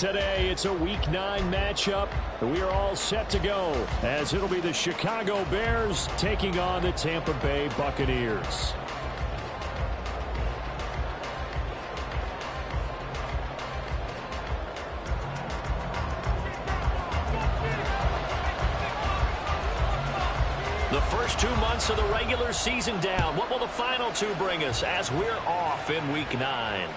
today. It's a Week 9 matchup. We are all set to go as it'll be the Chicago Bears taking on the Tampa Bay Buccaneers. The first 2 months of the regular season down. What will the final 2 bring us as we're off in Week 9?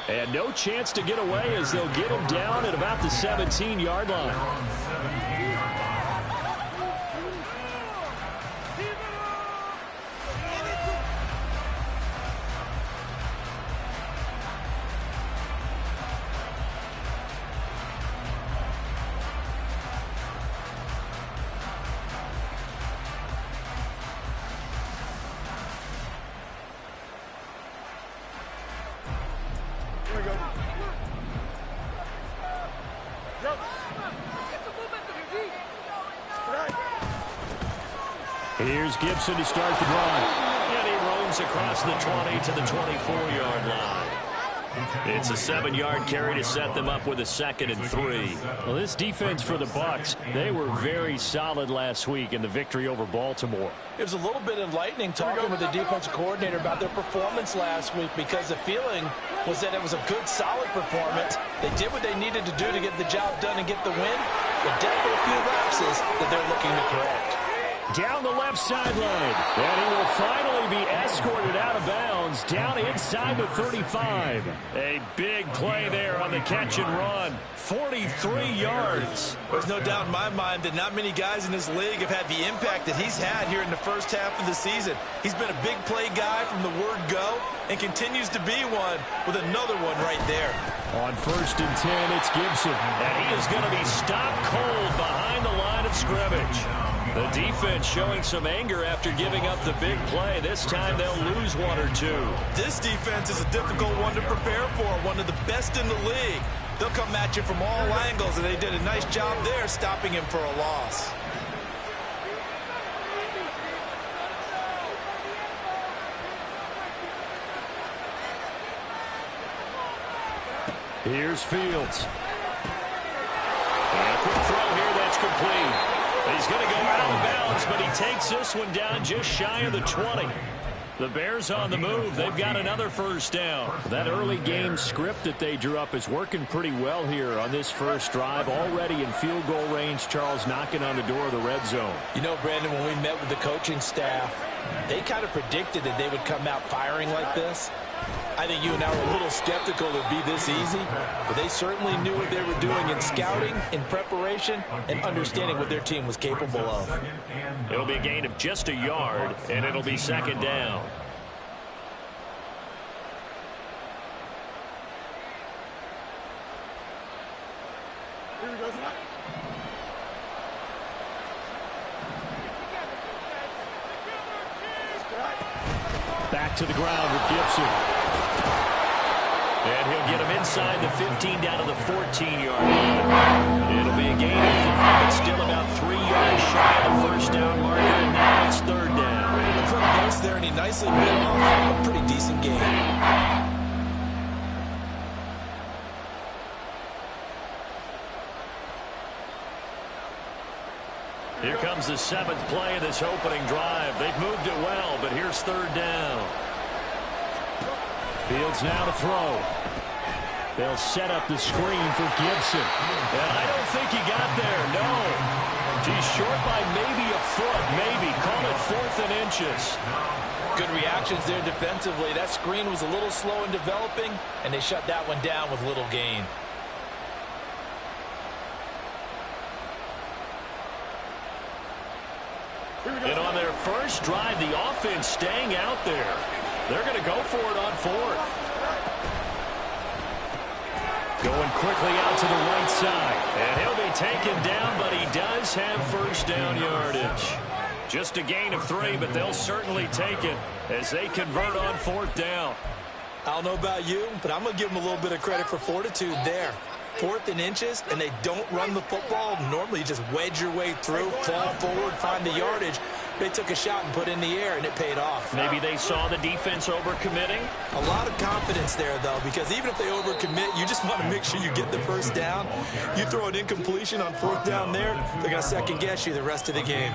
And no chance to get away as they'll get him down at about the 17-yard line. Here's Gibson to start the drive. And he roams across the 20 to the 24-yard line. It's a 7-yard carry to set them up with a 2nd and 3. Well, this defense for the Bucs, they were very solid last week in the victory over Baltimore. It was a little bit enlightening talking with the defensive coordinator about their performance last week because the feeling was that it was a good, solid performance. They did what they needed to do to get the job done and get the win, but definitely a few lapses that they're looking to correct. Down the left sideline, and he will finally be escorted out of bounds down inside the 35. A big play there on the catch and run. 43 yards. There's no doubt in my mind that not many guys in this league have had the impact that he's had here in the first half of the season. He's been a big play guy from the word go and continues to be one with another one right there. On 1st and 10, it's Gibson, and he is going to be stopped cold behind the line of scrimmage. The defense showing some anger after giving up the big play. This time they'll lose 1 or 2. This defense is a difficult one to prepare for, one of the best in the league. They'll come at you from all angles, and they did a nice job there stopping him for a loss. Here's Fields. And a quick throw here that's complete. He's going to go out of bounds, but he takes this one down just shy of the 20. The Bears on the move. They've got another first down. That early game script that they drew up is working pretty well here on this first drive. Already in field goal range, Charles knocking on the door of the red zone. You know, Brandon, when we met with the coaching staff, they kind of predicted that they would come out firing like this. I think you and I were a little skeptical it would be this easy, but they certainly knew what they were doing in scouting, in preparation, and understanding what their team was capable of. It'll be a gain of just a yard, and it'll be 2nd down. Back to the ground with Gibson. And he'll get him inside the 15 down to the 14-yard line. It'll be a gain of 5, but still about 3 yards shy of the first down marker, and now it's 3rd down. From Bucs there, and he nicely bit off a pretty decent game. Here comes the 7th play of this opening drive. They've moved it well, but here's 3rd down. Fields now to throw. They'll set up the screen for Gibson. And I don't think he got there, no. He's short by maybe a foot, maybe. Call it 4th and inches. Good reactions there defensively. That screen was a little slow in developing, and they shut that one down with little gain. And on their first drive, the offense staying out there. They're going to go for it on 4th. Going quickly out to the right side. And he'll be taken down, but he does have first down yardage. Just a gain of 3, but they'll certainly take it as they convert on 4th down. I don't know about you, but I'm going to give them a little bit of credit for fortitude there. 4th and inches, and they don't run the football. Normally, you just wedge your way through, fall forward, find the yardage. They took a shot and put it in the air, and it paid off. Maybe they saw the defense overcommitting. A lot of confidence there, though, because even if they overcommit, you just want to make sure you get the first down. You throw an incompletion on 4th down there, they're going to second-guess you the rest of the game.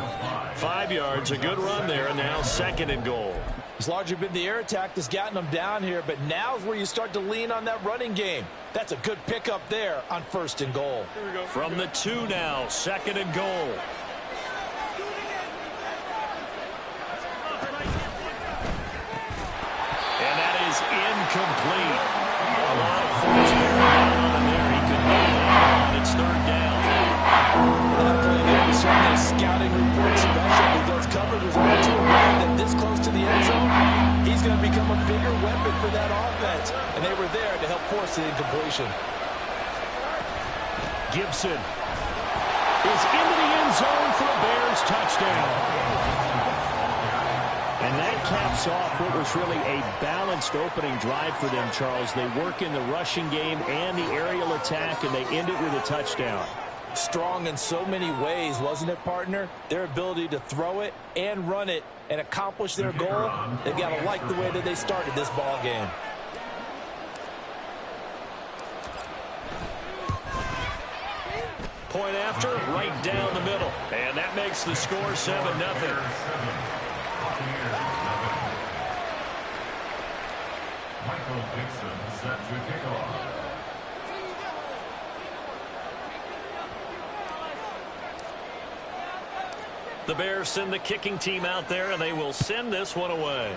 5 yards, a good run there, and now 2nd and goal. It's largely been the air attack that's gotten them down here, but now is where you start to lean on that running game. That's a good pickup there on 1st and goal. From the 2 now, 2nd and goal. And that is incomplete. A lot of force bearing down on him there. He could not get on. It's 3rd down. That play there was certainly a scouting report special because coverage was all too aware that this close to the end zone, he's going to become a bigger weapon for that offense. And they were there to help force the incompletion. Gibson is into the end zone for a Bears touchdown. And that caps off what was really a balanced opening drive for them, Charles. They work in the rushing game and the aerial attack, and they end it with a touchdown. Strong in so many ways, wasn't it, partner? Their ability to throw it and run it and accomplish their goal, they've got to like the way that they started this ball game. Point after, right down the middle. And that makes the score 7-0. Set to kick off. The Bears send the kicking team out there, and they will send this one away.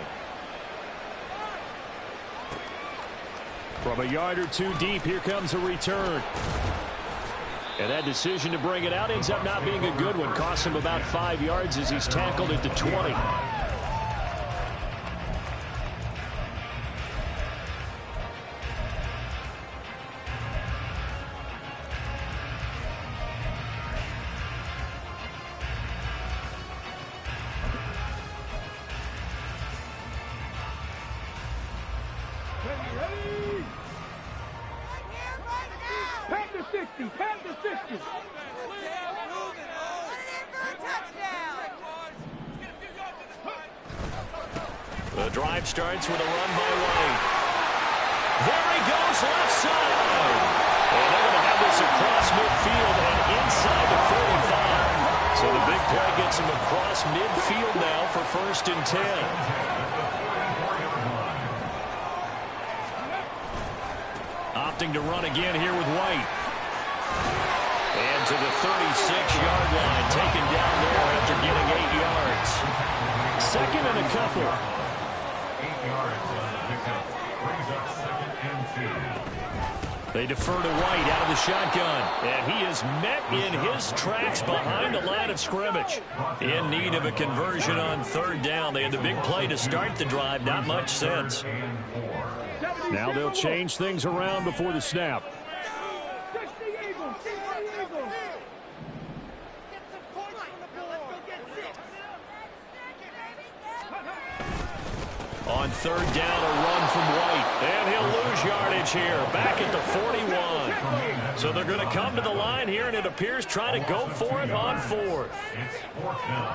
From a yard or 2 deep, here comes a return. And that decision to bring it out ends up not being a good one. Costs him about 5 yards as he's tackled at the 20. The drive starts with a run by White. There he goes, left side. And they're going to have this across midfield and inside the 45. So the big play gets him across midfield now for 1st and 10. Opting to run again here with White. And to the 36-yard line, taken down there after getting 8 yards. 2nd and a couple. 8 yards on the pickup. Brings up 2nd and 2. They defer to White out of the shotgun. And he is met in his tracks behind the line of scrimmage. In need of a conversion on 3rd down. They had the big play to start the drive. Not much sense. Now they'll change things around before the snap. On 3rd down, a run from White. And he'll lose yardage here. Back at the 41. So they're going to come to the line here, and it appears trying to go for it on 4th. It's 4th down.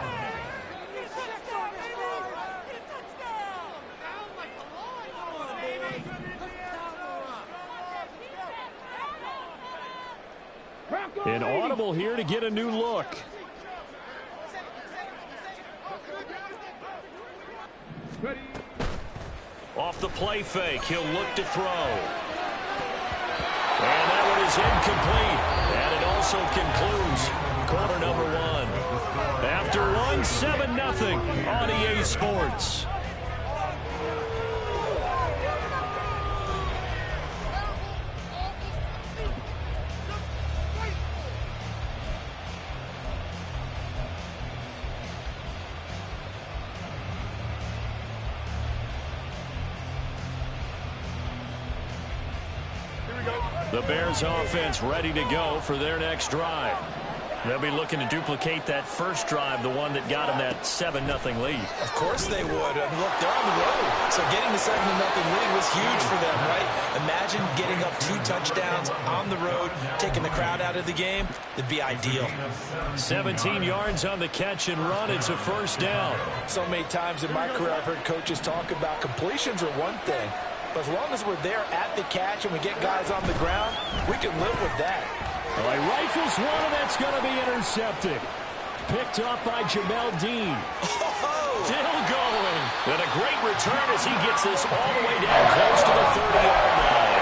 An audible here to get a new look. Off the play fake, he'll look to throw. And that one is incomplete. And it also concludes quarter number 1. After 1, 7-0 on EA Sports. The Bears offense ready to go for their next drive. They'll be looking to duplicate that first drive, the one that got them that 7-0 lead. Of course they would. I mean, look, they're on the road. So getting the 7-0 lead was huge for them, right? Imagine getting up 2 touchdowns on the road, taking the crowd out of the game. It'd be ideal. 17 yards on the catch and run. It's a first down. So many times in my career I've heard coaches talk about completions are one thing. But as long as we're there at the catch and we get guys on the ground, we can live with that. Well, he rifles one, and that's going to be intercepted. Picked up by Jamel Dean. Still going. And a great return as he gets this all the way down close to the 30-yard line.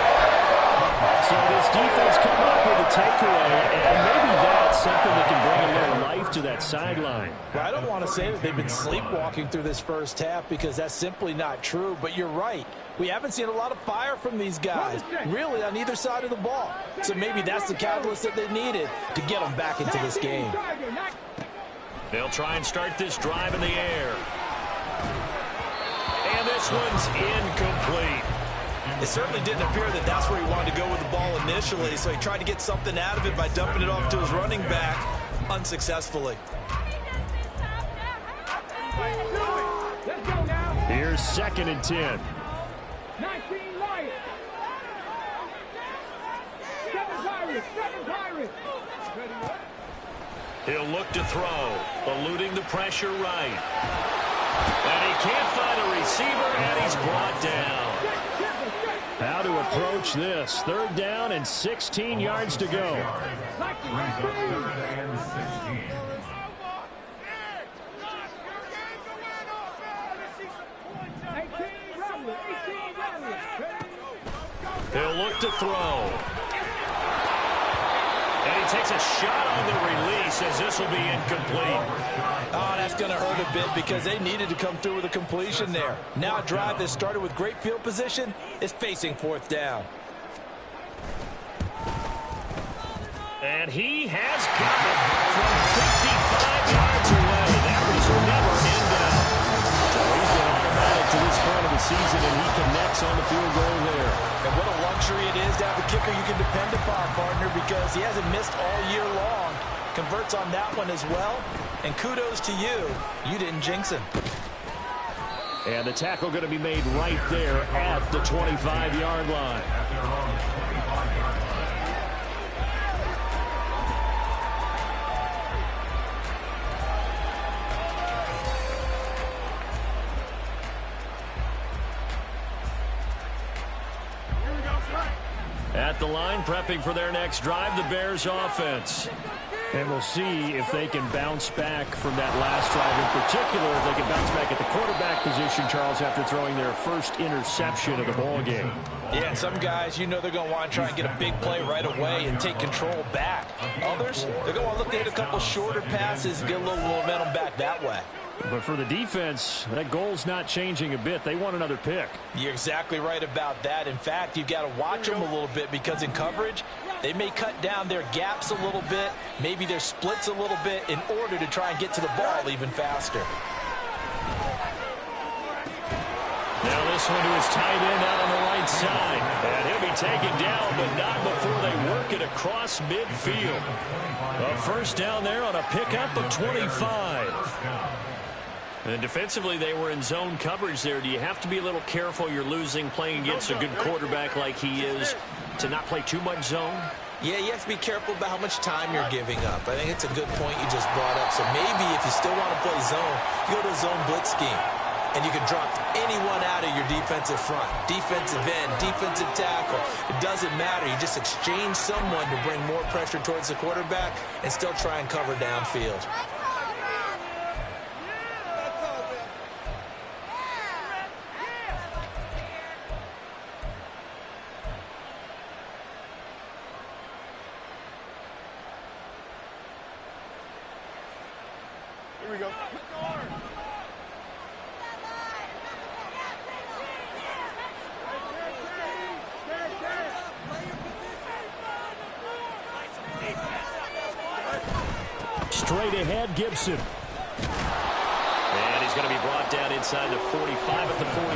So this defense come up with a takeaway, and maybe that's something that can bring a little life to that sideline. Well, I don't want to say that they've been sleepwalking through this first half because that's simply not true, but you're right. We haven't seen a lot of fire from these guys, really, on either side of the ball. So maybe that's the catalyst that they needed to get them back into this game. They'll try and start this drive in the air. And this one's incomplete. It certainly didn't appear that that's where he wanted to go with the ball initially, so he tried to get something out of it by dumping it off to his running back unsuccessfully. Here's 2nd and 10. 19 Lions. 7 Pirates. 7 Pirates. He'll look to throw, eluding the pressure right. And he can't find a receiver, and he's brought down. How to approach this? 3rd down and 16 yards to go. He'll look to throw. And he takes a shot on the release as this will be incomplete. Oh, that's going to hurt a bit because they needed to come through with a completion there. Now a drive that started with great field position is facing 4th down. And he has got it from 55 yards away. That was never in doubt. So he's been automatic to this point of the season, and he connects on the field goal there. And what a luxury it is to have a kicker you can depend upon, partner, because he hasn't missed all year long. Converts on that one as well. And kudos to you. You didn't jinx him. And the tackle going to be made right there at the 25-yard line. At the line, prepping for their next drive, the Bears offense. And we'll see if they can bounce back from that last drive in particular, if they can bounce back at the quarterback position, Charles, after throwing their first interception of the ball game. Yeah, some guys, you know they're going to want to try and get a big play right away and take control back. Others, they're going to want to look to hit a couple shorter passes and get a little momentum back that way. But for the defense, that goal's not changing a bit. They want another pick. You're exactly right about that. In fact, you've got to watch them a little bit because in coverage, they may cut down their gaps a little bit, maybe their splits a little bit in order to try and get to the ball even faster. Now this one to his tight end out on the right side. And he'll be taken down, but not before they work it across midfield. A first down there on a pickup of 25. And defensively, they were in zone coverage there. Do you have to be a little careful? You're losing playing against a good quarterback like he is to not play too much zone? Yeah, you have to be careful about how much time you're giving up. I think it's a good point you just brought up. So maybe if you still want to play zone, you go to a zone blitz scheme. And you can drop anyone out of your defensive front. Defensive end, defensive tackle. It doesn't matter. You just exchange someone to bring more pressure towards the quarterback and still try and cover downfield. Here we go. Straight ahead, Gibson. And he's going to be brought down inside the 45 at the 43.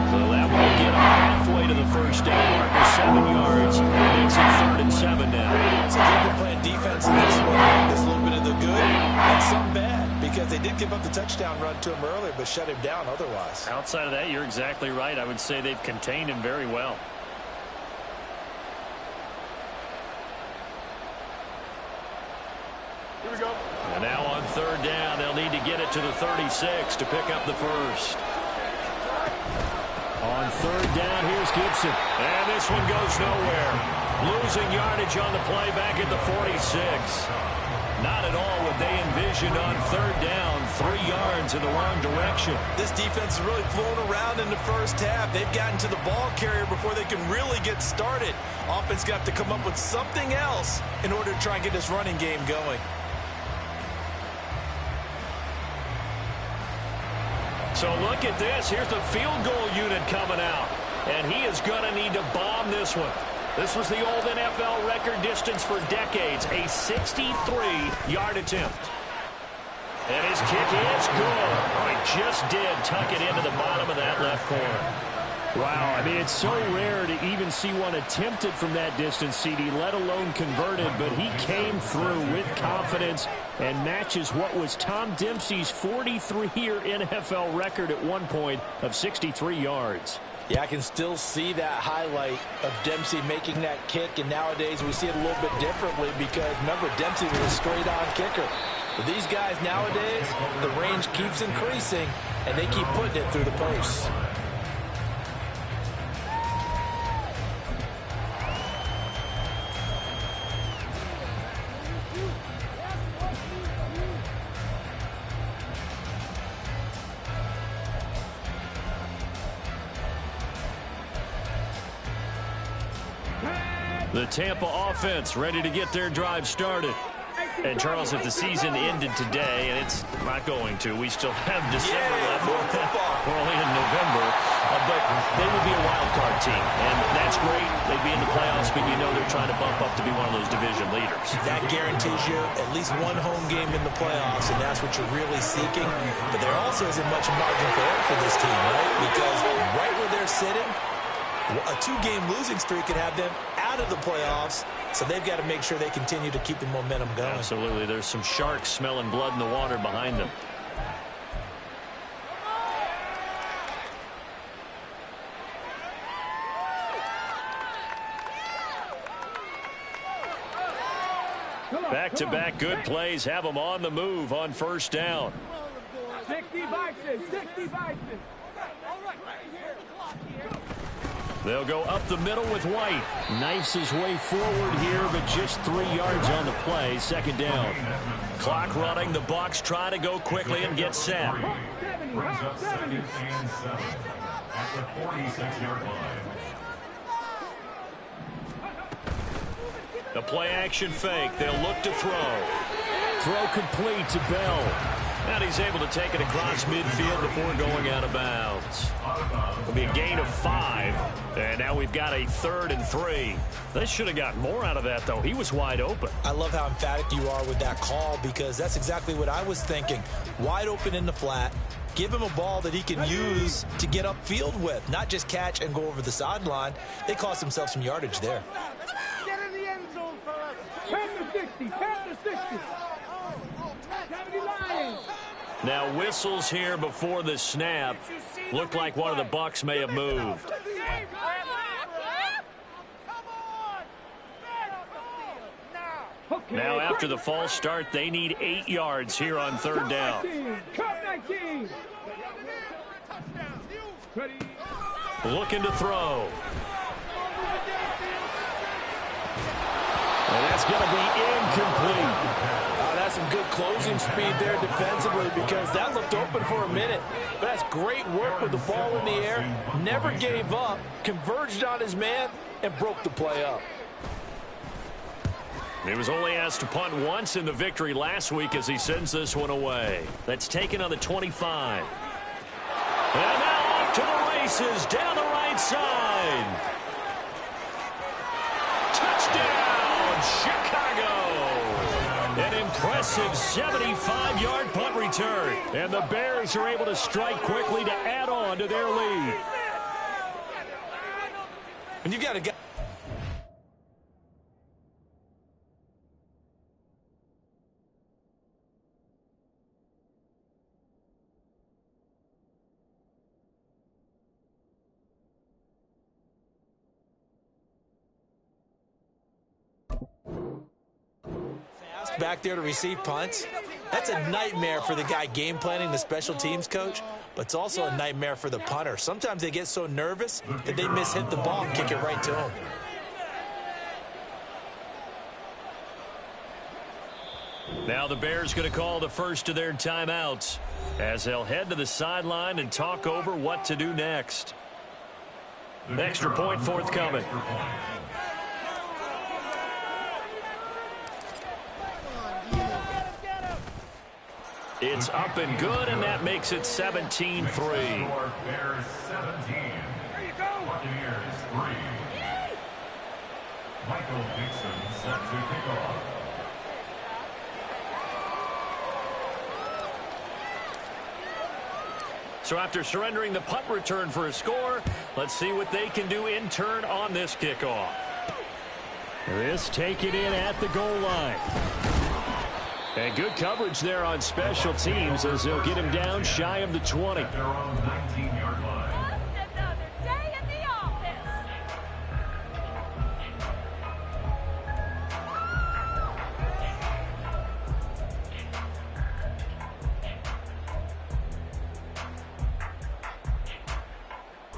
So that will get him halfway to the first down marker, 7 yards. Makes it 3rd and 7 now. So they've been playing defense in this not give up the touchdown run to him earlier, but shut him down otherwise. Outside of that, you're exactly right. I would say they've contained him very well. Here we go. And now on third down, they'll need to get it to the 36 to pick up the first. On third down, here's Gibson. And this one goes nowhere. Losing yardage on the play back at the 46. Not at all what they envisioned on third down. 3 yards in the wrong direction. This defense is really flown around in the first half. They've gotten to the ball carrier before they can really get started. Offense got to come up with something else in order to try and get this running game going. So look at this. Here's the field goal unit coming out. And he is going to need to bomb this one. This was the old NFL record distance for decades, a 63-yard attempt. And his kick is good. Oh, he just did tuck it into the bottom of that left corner. Wow, I mean, it's so rare to even see one attempted from that distance, CD, let alone converted, but he came through with confidence and matches what was Tom Dempsey's 43-year NFL record at one point of 63 yards. Yeah, I can still see that highlight of Dempsey making that kick, and nowadays we see it a little bit differently because, remember, Dempsey was a straight-on kicker. But these guys nowadays, the range keeps increasing, and they keep putting it through the posts. The Tampa offense ready to get their drive started. And, Charles, if the season ended today, and it's not going to, we still have December left. We're only in November. But they will be a wild card team, and that's great. They'd be in the playoffs, but you know they're trying to bump up to be one of those division leaders. That guarantees you at least one home game in the playoffs, and that's what you're really seeking. But there also isn't much margin for error for this team, right? Because right where they're sitting, a 2-game losing streak could have them out of the playoffs, so they've got to make sure they continue to keep the momentum going. Absolutely. There's some sharks smelling blood in the water behind them. Back-to-back good plays have them on the move on first down. 60 Bucs, 60 Bucs. They'll go up the middle with White. Knifes his way forward here, but just 3 yards on the play. Second down. Clock running. The Bucs try to go quickly and get set. Brings up 2nd and 7 at the 46-yard line. The play action fake. They'll look to throw. Throw complete to Bell. And he's able to take it across midfield before going out of bounds. It'll be a gain of 5. And now we've got a 3rd and 3. They should have gotten more out of that, though. He was wide open. I love how emphatic you are with that call because that's exactly what I was thinking. Wide open in the flat. Give him a ball that he can use to get upfield with, not just catch and go over the sideline. They cost themselves some yardage there. Get in the end zone, fellas. 10 to 60, 10 to 60. 70 Lions. Now whistles here before the snap. Looked like one of the Bucs may have moved. Now after the false start, they need 8 yards here on third down. Cut 19. Looking to throw. And that's going to be incomplete. That's some good closing speed there defensively because that looked open for a minute. But that's great work with the ball in the air. Never gave up, converged on his man, and broke the play up. He was only asked to punt once in the victory last week as he sends this one away. That's taken on the 25. And now off to the races down the right side. Touchdown, Chicago. An impressive 75-yard punt return. And the Bears are able to strike quickly to add on to their lead. And you got to get back there to receive punts. That's a nightmare for the guy game planning, the special teams coach, but it's also a nightmare for the punter. Sometimes they get so nervous that they mishit the ball and kick it right to him. Now the Bears going to call the first of their timeouts as they'll head to the sideline and talk over what to do next. Extra point forthcoming. It's up and good, and that makes it 17-3. Bears 17. Buccaneers 3. Michael Dixon set to kick off. So after surrendering the punt return for a score, let's see what they can do in turn on this kickoff. This taken in at the goal line. And good coverage there on special teams as they'll get him down shy of the 20. At their own 19-yard line. Just another day in the office.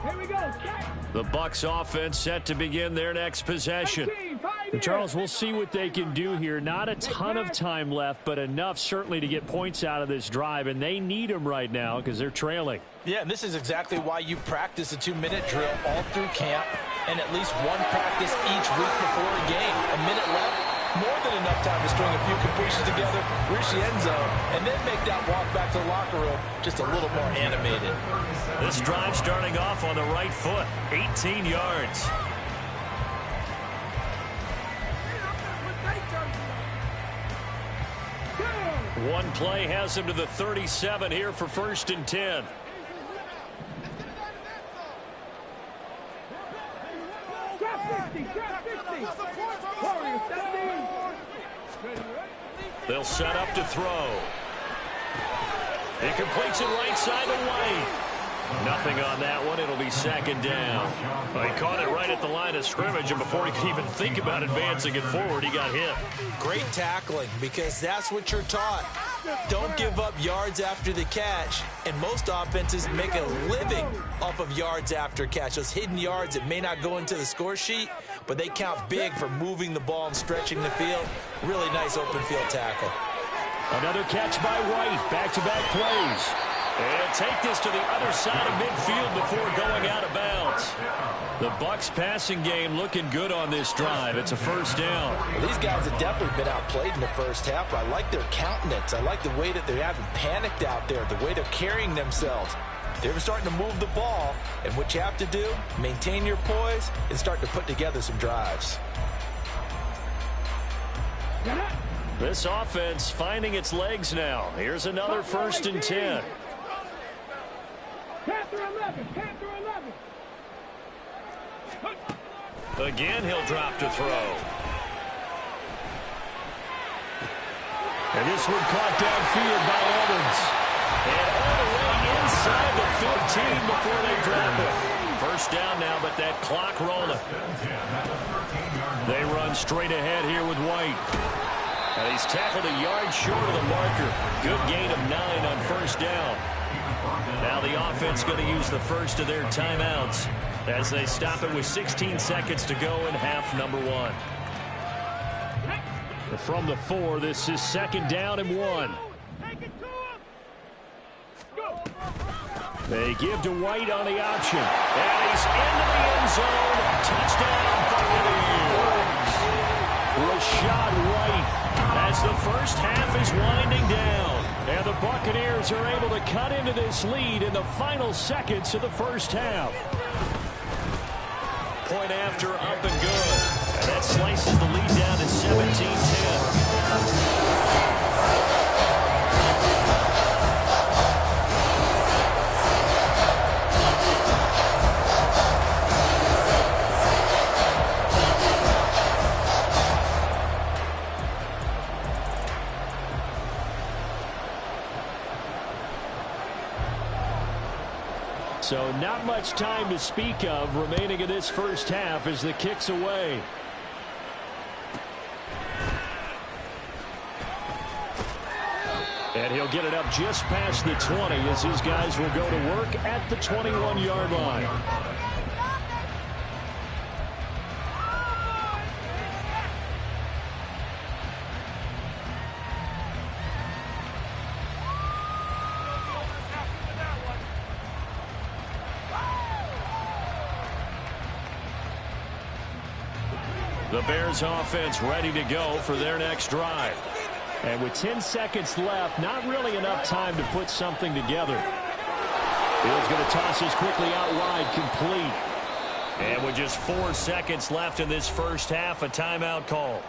Here we go. The Bucs offense set to begin their next possession. And Charles, we'll see what they can do here. Not a ton of time left, but enough certainly to get points out of this drive, and they need them right now because they're trailing. Yeah, and this is exactly why you practice a 2-minute drill all through camp and at least one practice each week before a game. A minute left, more than enough time to string a few completions together, reach the end zone, and then make that walk back to the locker room just a little more animated. This drive starting off on the right foot, 18 yards. One play has him to the 37 here for 1st and 10. They'll set up to throw. He completes it right side to White. Nothing on that one. It'll be 2nd down. Well, he caught it right at the line of scrimmage, and before he could even think about advancing it forward, he got hit. Great tackling, because that's what you're taught. Don't give up yards after the catch, and most offenses make a living off of yards after catch. Those hidden yards that may not go into the score sheet, but they count big for moving the ball and stretching the field. Really nice open field tackle. Another catch by White. Back-to-back plays. And take this to the other side of midfield before going out of bounds. The Bucs passing game looking good on this drive. It's a 1st down. Well, these guys have definitely been outplayed in the first half. I like their countenance. I like the way that they haven't panicked out there, the way they're carrying themselves. They're starting to move the ball, and what you have to do, maintain your poise and start to put together some drives. This offense finding its legs now. Here's another 1st and 10. Panther 11, Panther 11. Again, he'll drop to throw. And this one caught downfield by Evans. And all the way inside the 15 before they drop it. 1st down now, but that clock rolling. They run straight ahead here with White. And he's tackled a yard short of the marker. Good gain of 9 on 1st down. Now the offense going to use the first of their timeouts as they stop it with 16 seconds to go in half number 1. From the 4, this is 2nd down and 1. They give to White on the option. And he's into the end zone. Touchdown, Buccaneers. Rashad White as the first half is winding down. And the Buccaneers are able to cut into this lead in the final seconds of the first half. Point after, up and good. And that slices the lead down to 17-10. So not much time to speak of remaining in this first half as the kick's away. And he'll get it up just past the 20 as his guys will go to work at the 21-yard line. The Bears offense ready to go for their next drive. And with 10 seconds left, not really enough time to put something together. Field's going to toss this quickly out wide, complete. And with just 4 seconds left in this first half, a timeout call.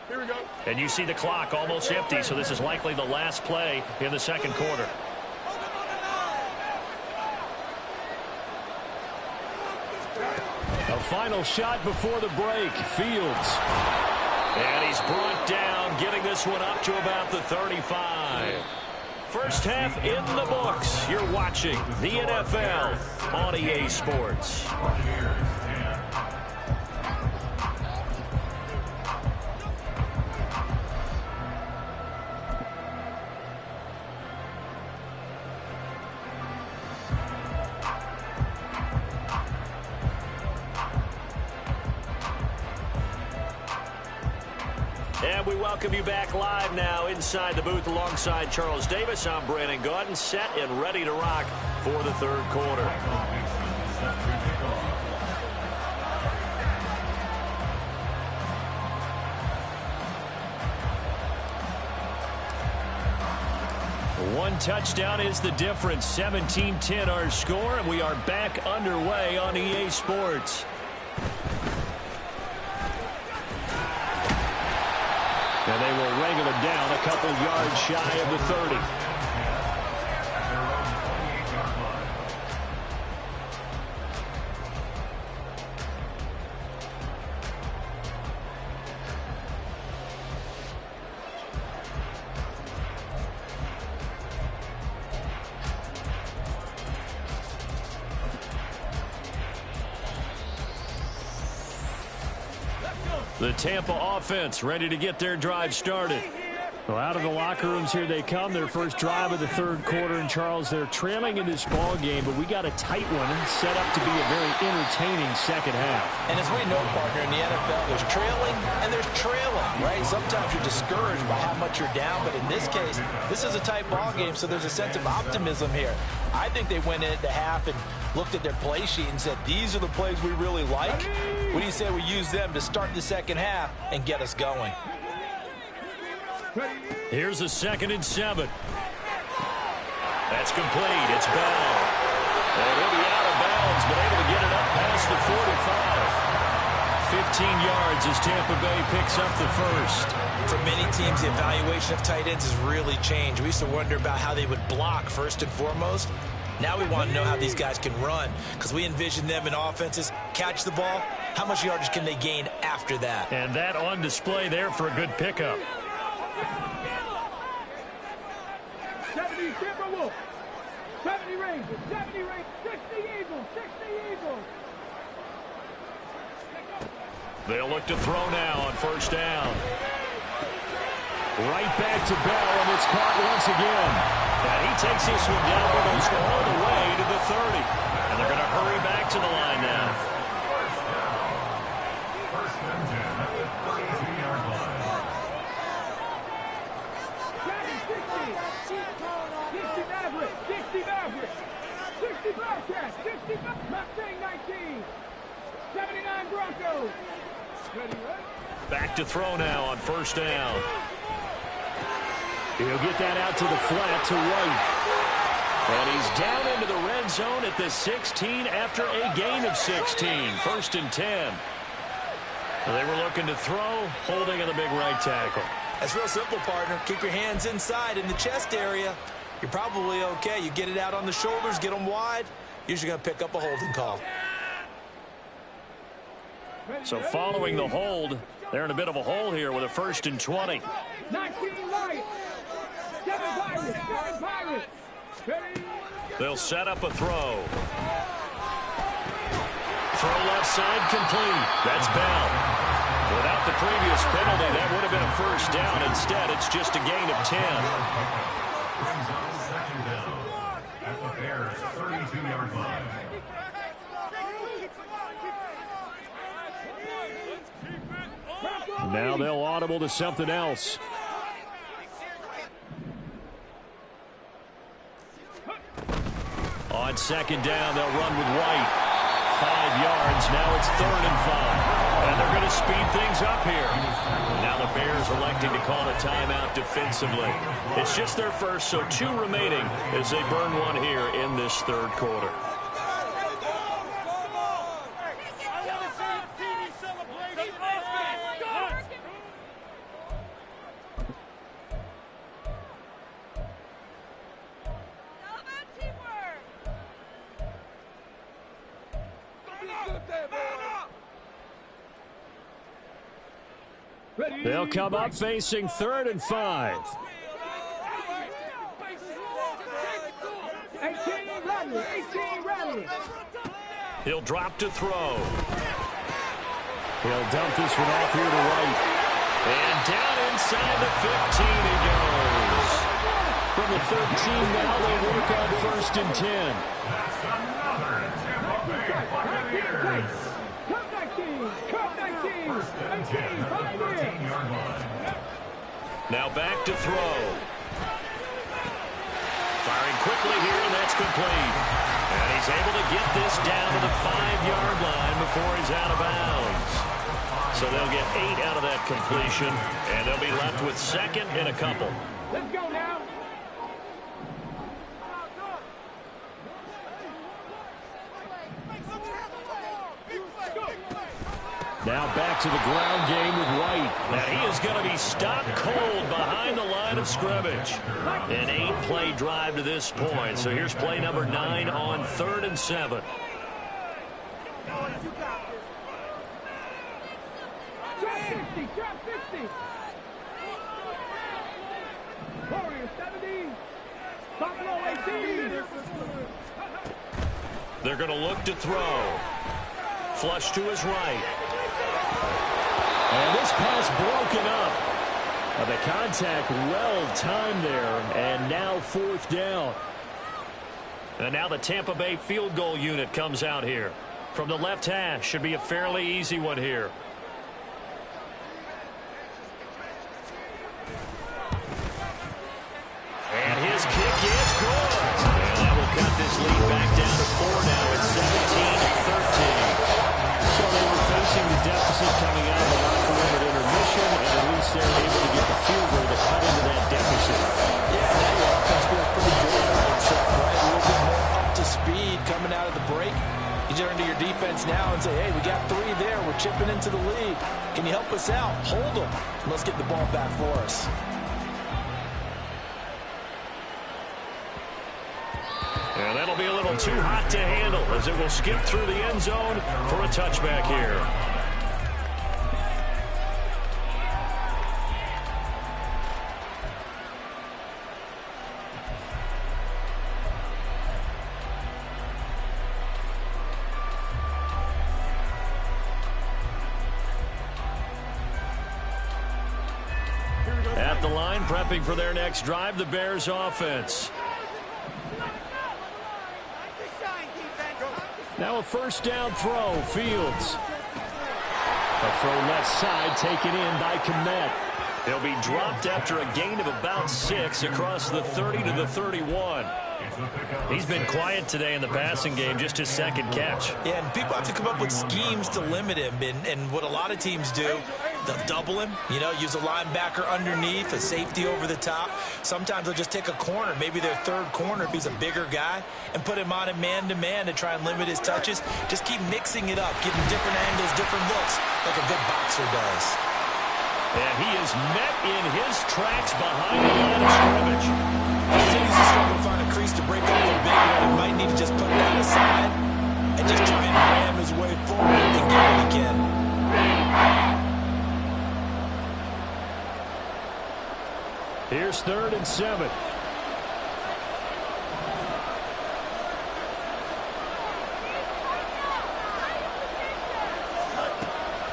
Here we go. And you see the clock almost empty, so this is likely the last play in the second quarter. A final shot before the break. Fields. And he's brought down, getting this one up to about the 35. First half in the books. You're watching the NFL on EA Sports. And we welcome you back live now inside the booth alongside Charles Davis. I'm Brandon Gaudin, set and ready to rock for the third quarter. One touchdown is the difference. 17-10 our score, and we are back underway on EA Sports. And they will wrangle him down a couple yards shy of the 30. The Tampa offense ready to get their drive started. Well, out of the locker rooms here they come. Their first drive of the third quarter. And, Charles, they're trailing in this ball game, but we got a tight one set up to be a very entertaining second half. And as we know, partner, in the NFL, there's trailing and there's trailing, right? Sometimes you're discouraged by how much you're down, but in this case, this is a tight ball game, so there's a sense of optimism here. I think they went into half and looked at their play sheet and said, these are the plays we really like. What do you say we use them to start the second half and get us going? Here's a 2nd and 7. That's complete. It's Bell. And he'll be out of bounds, but able to get it up past the 45. 15 yards as Tampa Bay picks up the first. For many teams, the evaluation of tight ends has really changed. We used to wonder about how they would block first and foremost. Now we want to know how these guys can run, because we envision them in offenses catch the ball. How much yardage can they gain after that? And that on display there for a good pickup. 70 Timberwolves, 70 Rangers, 70 Rangers, 60 Eagles, 60 Eagles. They'll look to throw now on first down. Right back to Bell, and it's caught once again. And he takes this one down almost all the way to the 30. And they're going to hurry back to the line now. First and 10 at the 32-yard line. 60 Maverick, 60 Maverick, 60 Bearcats, 60 Mustang 19, 79 Broncos. Ready, right? Back to throw now on first down. He'll get that out to the flat to White. And he's down into the red zone at the 16 after a gain of 16. First and 10. They were looking to throw, holding in the big right tackle. That's real simple, partner. Keep your hands inside in the chest area. you're probably okay. You get it out on the shoulders, get them wide, usually going to pick up a holding call. So following the hold, they're in a bit of a hole here with a 1st and 20. 19 Lions. 7 Pirates. 7 Pirates. They'll set up a throw. Throw left side complete. That's Bell. Without the previous penalty, that would have been a 1st down. Instead, it's just a gain of 10. Brings up 2nd down at the Bears' 32-yard line. Now they'll audible to something else. On 2nd down, they'll run with White. 5 yards. Now it's 3rd and 5. And they're going to speed things up here. Now the Bears electing to call a timeout defensively. It's just their first, so 2 remaining as they burn one here in this 3rd quarter. They'll come up facing 3rd and 5. 18 rally. He'll drop to throw. He'll dump this one off here to White. And down inside the 15 he goes. From the 13 now they work on 1st and 10. That's another Tampa Bay Buccaneers. Cut 19. 1st and 10 at the 13-yard line. Now back to throw. Firing quickly here, and that's complete. And he's able to get this down to the 5-yard line before he's out of bounds. So they'll get 8 out of that completion, and they'll be left with 2nd and a couple. Let's go now. Now back to the ground game with White. Now he is going to be stopped cold behind the line of scrimmage. An 8-play drive to this point. So here's play number 9 on 3rd and 7. Trap 60. Warriors 70. Buffalo 18. They're going to look to throw. Flush to his right. And this pass broken up. The contact well timed there, and now 4th down. And now the Tampa Bay field goal unit comes out here. From the left hash, should be a fairly easy one here. And his kick is good. And that will cut this lead back down to 4 now. It's 17-13. So they were facing the deficit coming out of the locker room at intermission, and at least they're able to get the field goal to cut into that deficit. Yeah, now your offense feels pretty good on that track, right? A little bit more up to speed coming out of the break. You turn to your defense now and say, hey, we got 3 there. We're chipping into the lead. Can you help us out? Hold them. And let's get the ball back for us. And that'll be a little too hot to handle as it will skip through the end zone for a touchback here. At the line, prepping for their next drive, the Bears offense. Now a 1st down throw, Fields. A throw left side taken in by Kmet. He'll be dropped after a gain of about 6 across the 30 to the 31. He's been quiet today in the passing game, just his 2nd catch. Yeah, and people have to come up with schemes to limit him. And what a lot of teams do, they'll double him, you know, use a linebacker underneath, a safety over the top. Sometimes they'll just take a corner, maybe their 3rd corner if he's a bigger guy, and put him on a man-to-man to try and limit his touches. Just keep mixing it up, give him different angles, different looks, like a good boxer does. And he is met in his tracks behind the line of scrimmage. Continues to struggle to find a crease to break up a big one. He might need to just put that aside and just try and ram his way forward and get what he can. Here's 3rd and 7.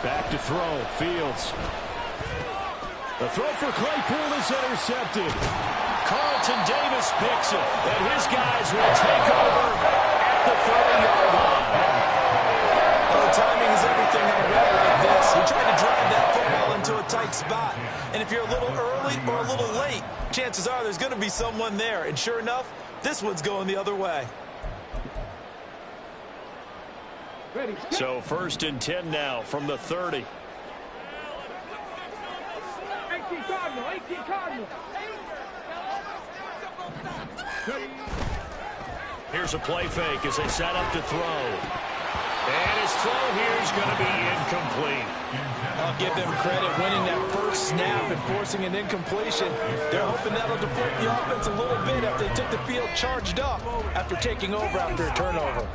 Back to throw. Fields. The throw for Claypool is intercepted. Carlton Davis picks it, and his guys will take over at the 30-yard line. Well, timing is everything on a route like this. He tried to drive that football into a tight spot. And if you're a little early or a little late, chances are there's going to be someone there. And sure enough, this one's going the other way. So 1st and 10 now from the 30. 18 Cardinal. Here's a play fake as they set up to throw. And his throw here is going to be incomplete. I'll give them credit winning that first snap and forcing an incompletion. They're hoping that'll deflate the offense a little bit after they took the field charged up after taking over after a turnover.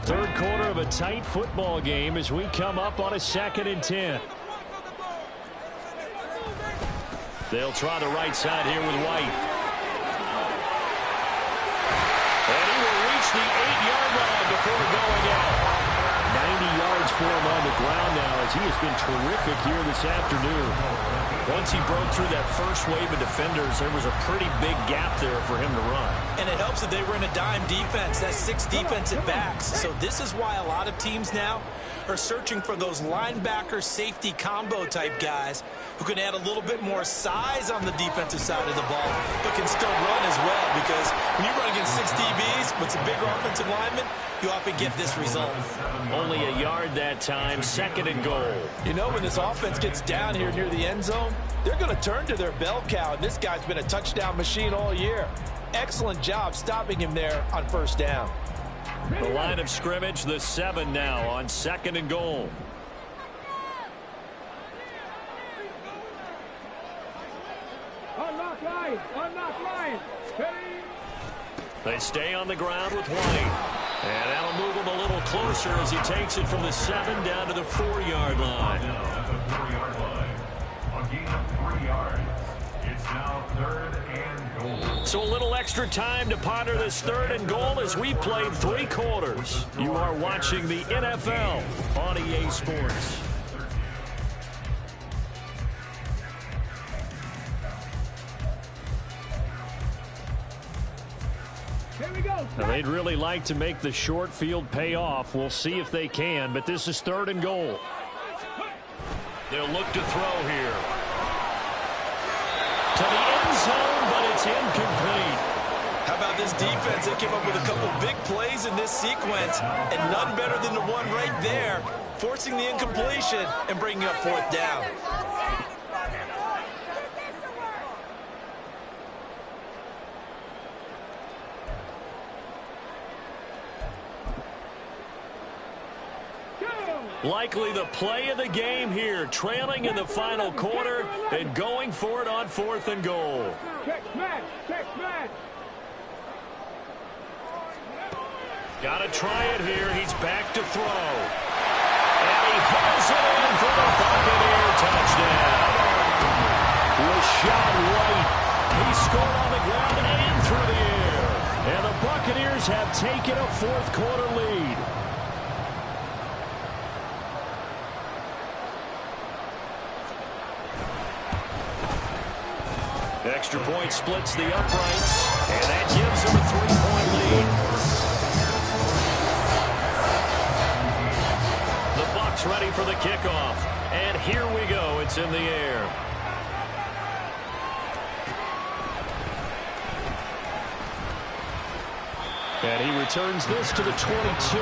Third quarter of a tight football game as we come up on a 2nd and 10. They'll try the right side here with White. And he will reach the 8-yard line before going out. 90 yards for him on the ground now as he has been terrific here this afternoon. Once he broke through that first wave of defenders, there was a pretty big gap there for him to run. And it helps that they were in a dime defense. That's 6 defensive backs. So this is why a lot of teams now are searching for those linebacker safety combo type guys who can add a little bit more size on the defensive side of the ball, but can still run as well, because when you run against 6 DBs with some bigger offensive linemen, you often get this result. Only a yard that time, 2nd and goal. You know, when this offense gets down here near the end zone, they're going to turn to their bell cow, and this guy's been a touchdown machine all year. Excellent job stopping him there on 1st down. The line of scrimmage, the 7 now on 2nd and goal. Unlock line. They stay on the ground with White. And that'll move him a little closer as he takes it from the 7 down to the 4-yard line. At the 4-yard line. A gain of 3 yards. It's now 3rd and goal. So a little extra time to ponder this 3rd and goal as we played 3 quarters. You are watching the NFL on EA Sports. Now, they'd really like to make the short field pay off. We'll see if they can, but this is 3rd and goal. They'll look to throw here. To the end zone, but it's incomplete. How about this defense? They came up with a couple big plays in this sequence, and none better than the one right there, forcing the incompletion and bringing up 4th down. Likely the play of the game here, trailing in the final quarter and going for it on 4th and goal. Check smash. Got to try it here. He's back to throw. And he hauls it in for the Buccaneer touchdown. Rashad White. He scored on the ground and through the air. And the Buccaneers have taken a 4th quarter lead. Extra point splits the uprights, and that gives them a 3-point lead. The Bucs ready for the kickoff, and here we go. It's in the air. And he returns this to the 22.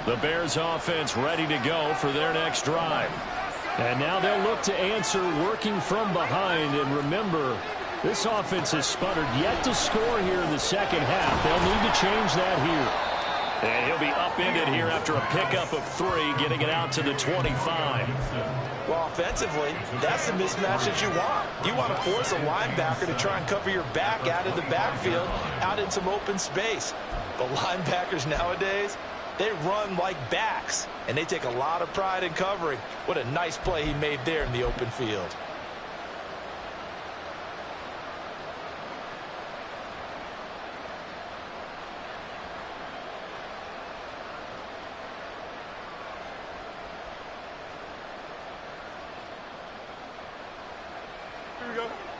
The Bears offense ready to go for their next drive. And now they'll look to answer working from behind. And remember, this offense has sputtered yet to score here in the second half. They'll need to change that here. And he'll be upended here after a pickup of 3, getting it out to the 25. Well, offensively, that's the mismatch that you want. You want to force a linebacker to try and cover your back out of the backfield, out in some open space. But linebackers nowadays, they run like backs, and they take a lot of pride in covering. What a nice play he made there in the open field.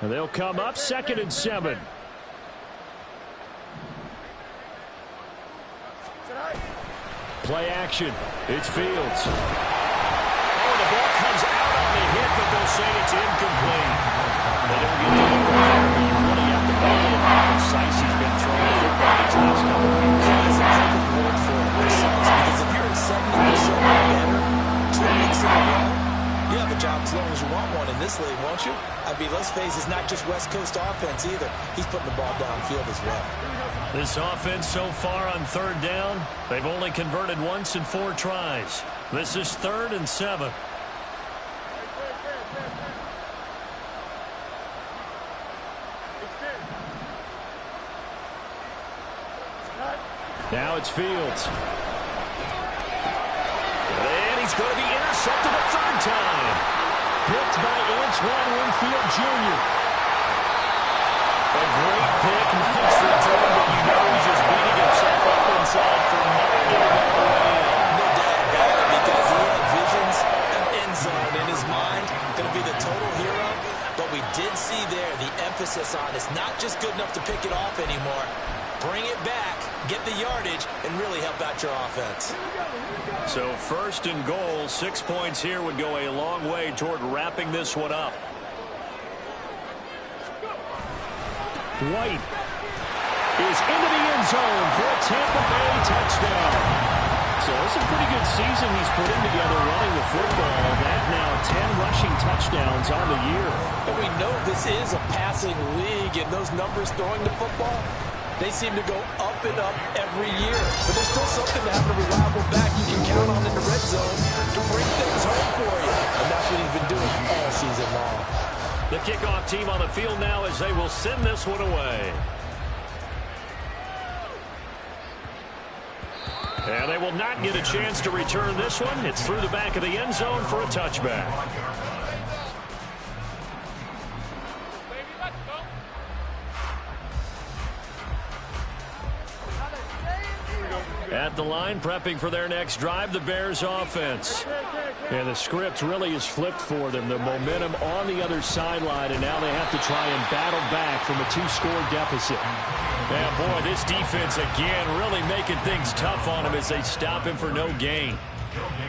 And they'll come up 2nd and 7. Play action. It's Fields. Oh, the ball comes out on the hit, but they'll say it's incomplete. They don't get to look there, but you really have to know how precise he's been throwing the football these last couple of years. That's exactly the word for it, precise. Because if you're at 70% or better 2 weeks in a row, you have a job as long as you want one in this league, won't you? I mean, let's face it, it's not just West Coast offense either. He's putting the ball downfield as well. This offense so far on 3rd down, they've only converted once in 4 tries. This is 3rd and 7. Now it's Fields. And he's going to be intercepted a 3rd time. Picked by Antoine Winfield Jr. A great pick, nice return, but you know he's just beating himself up inside for not getting all the way in. No doubt about it, because he had visions of end zone in his mind. Going to be the total hero. But we did see there the emphasis on it's not just good enough to pick it off anymore. Bring it back, get the yardage, and really help out your offense. So 1st and goal, 6 points here would go a long way toward wrapping this one up. White is into the end zone for a Tampa Bay touchdown. So it's a pretty good season he's putting together running the football. That now 10 rushing touchdowns on the year. And we know this is a passing league, and those numbers throwing the football, they seem to go up and up every year. But there's still something to have a reliable back you can count on in the red zone to bring things home for you. And that's what he's been doing all season long. The kickoff team on the field now as they will send this one away. And they will not get a chance to return this one. It's through the back of the end zone for a touchback. At the line, prepping for their next drive, the Bears offense. And the script really is flipped for them. The momentum on the other sideline, and now they have to try and battle back from a 2-score deficit. Yeah, boy, this defense again really making things tough on him as they stop him for no gain.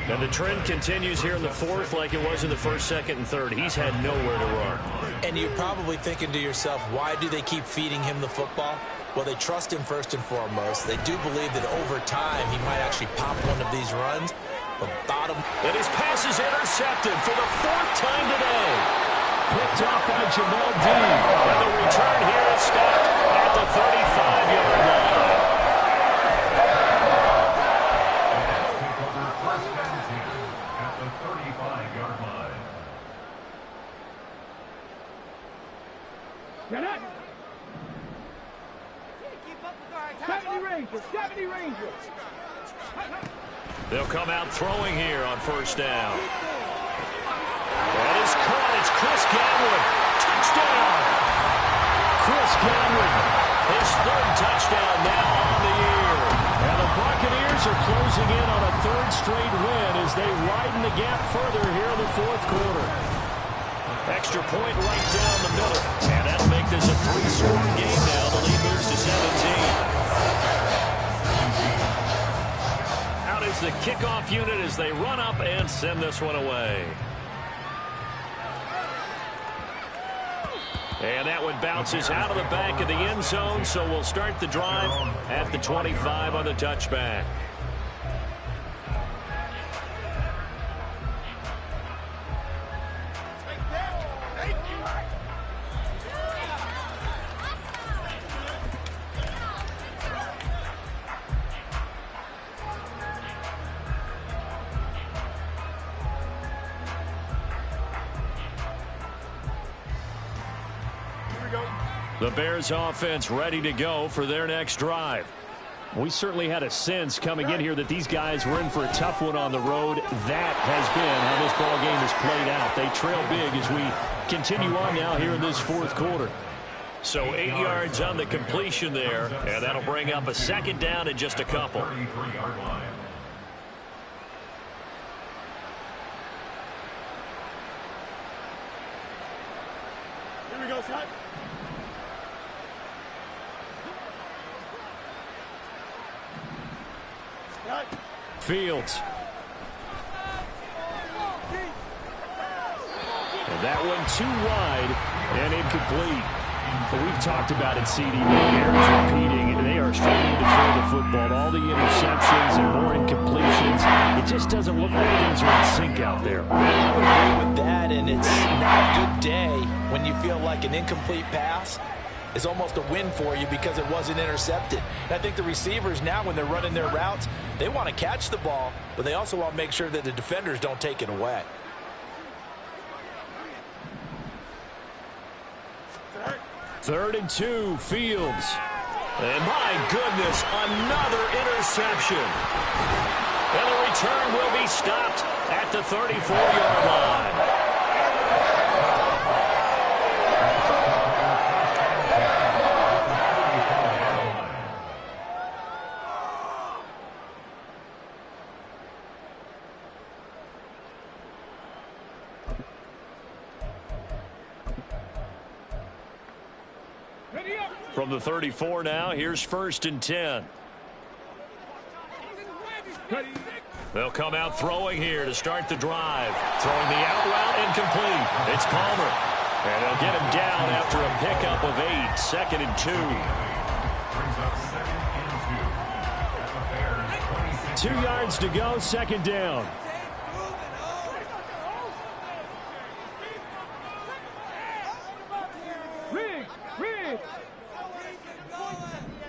And the trend continues here in the 4th like it was in the 1st, 2nd, and 3rd. He's had nowhere to run. And you're probably thinking to yourself, why do they keep feeding him the football? Well, they trust him first and foremost. They do believe that over time he might actually pop one of these runs. But bottom... And his pass is intercepted for the 4th time today. Picked up by Jamel Dean. And the return here is stopped at the 35-yard line. At the 35-yard line. Get it! 70 Rangers! 70 Rangers! They'll come out throwing here on 1st down. That is caught. It's Chris Godwin. Touchdown! Chris Godwin, his 3rd touchdown now on the year. And the Buccaneers are closing in on a 3rd straight win as they widen the gap further here in the 4th quarter. Extra point right down the middle. And that'll make this a 3-score game now. The lead moves to 17. Out is the kickoff unit as they run up and send this one away. And that one bounces out of the back of the end zone, so we'll start the drive at the 25 on the touchback. The Bears offense ready to go for their next drive. We certainly had a sense coming in here that these guys were in for a tough one on the road. That has been how this ball game has played out. They trail big as we continue on now here in this fourth quarter. So 8 yards on the completion there, and that'll bring up a second down in just a couple. Here we go, son. Fields. And that one too wide and incomplete. But we've talked about it, CD. The Bears repeating, and they are struggling to throw the football. All the interceptions and more incompletions. It just doesn't look like things are in sync out there. I would agree with that, and it's not a good day when you feel like an incomplete pass is almost a win for you because it wasn't intercepted. And I think the receivers now, when they're running their routes, they want to catch the ball, but they also want to make sure that the defenders don't take it away. Third and 2, Fields. And my goodness, another interception. And the return will be stopped at the 34-yard line. From the 34 now, here's 1st and 10. They'll come out throwing here to start the drive. Throwing the out route incomplete. It's Palmer. And they'll get him down after a pickup of 8. 2nd and 2. Brings up 2nd and 2. 2 yards to go, 2nd down.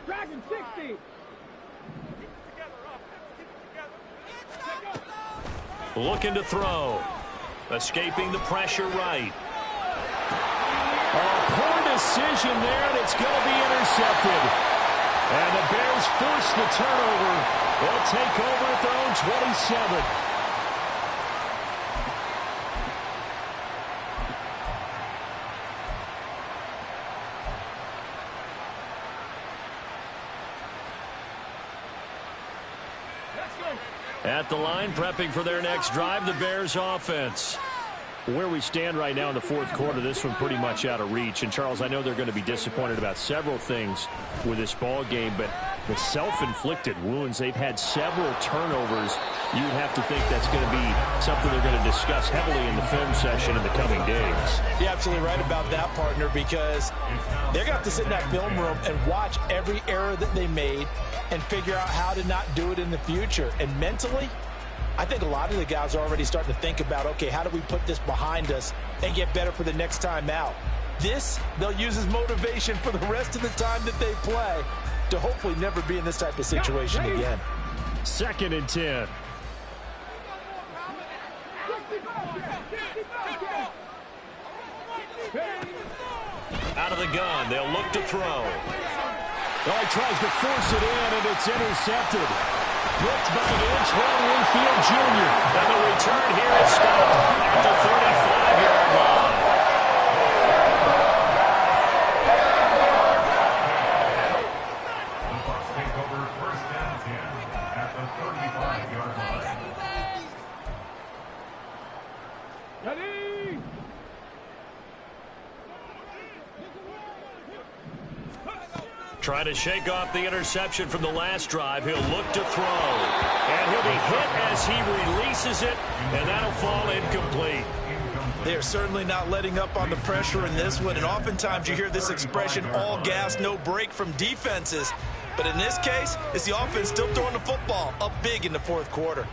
Dragon 60. Looking to throw. Escaping the pressure right. A poor decision there, and it's going to be intercepted. And the Bears force the turnover. They'll take over at their own 27. At the line, prepping for their next drive, the Bears offense. Where we stand right now in the fourth quarter, this one pretty much out of reach. And, Charles, I know they're going to be disappointed about several things with this ball game, but the self-inflicted wounds, they've had several turnovers. You would have to think that's going to be something they're going to discuss heavily in the film session in the coming days. You're absolutely right about that, partner, because they're going to have to sit in that film room and watch every error that they made and figure out how to not do it in the future. And mentally, I think a lot of the guys are already starting to think about, okay, how do we put this behind us and get better for the next time out? This, they'll use as motivation for the rest of the time that they play to hopefully never be in this type of situation again. 2nd and 10. Out of the gun, they'll look to throw. Well, he tries to force it in, and it's intercepted. Blocked by Antoine Winfield Jr. And the return here is stopped at the 35-yard line. The Bucs take over 1st and 10 at the 35-yard line. Ready? Trying to shake off the interception from the last drive. He'll look to throw. And he'll be hit as he releases it, and that'll fall incomplete. They're certainly not letting up on the pressure in this one, and oftentimes you hear this expression, all gas, no break from defenses. But in this case, it's the offense still throwing the football up big in the fourth quarter.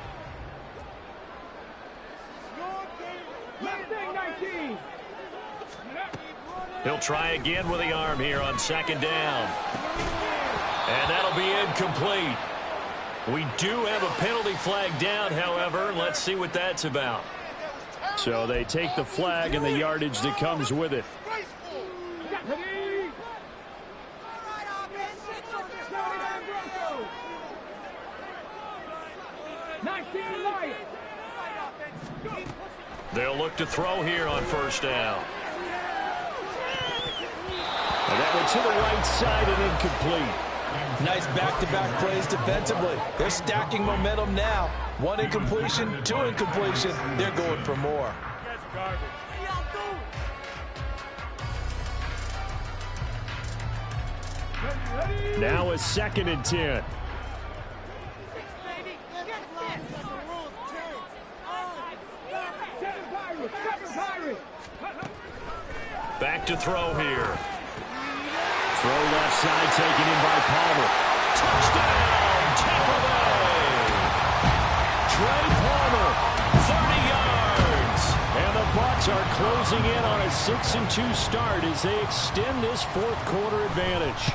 Left thing 19. He'll try again with the arm here on 2nd down. And that'll be incomplete. We do have a penalty flag down, however. Let's see what that's about. So they take the flag and the yardage that comes with it. 19 Lions. They'll look to throw here on first down. And that went to the right side and incomplete. Nice back-to-back plays defensively. They're stacking momentum now. 1 incompletion, 2 incompletion. They're going for more. Now a 2nd and 10. Back to throw here. Throw left side taken in by Palmer. Touchdown, Tampa Bay! Trey Palmer, 30 yards. And the Bucs are closing in on a 6-2 start as they extend this 4th quarter advantage.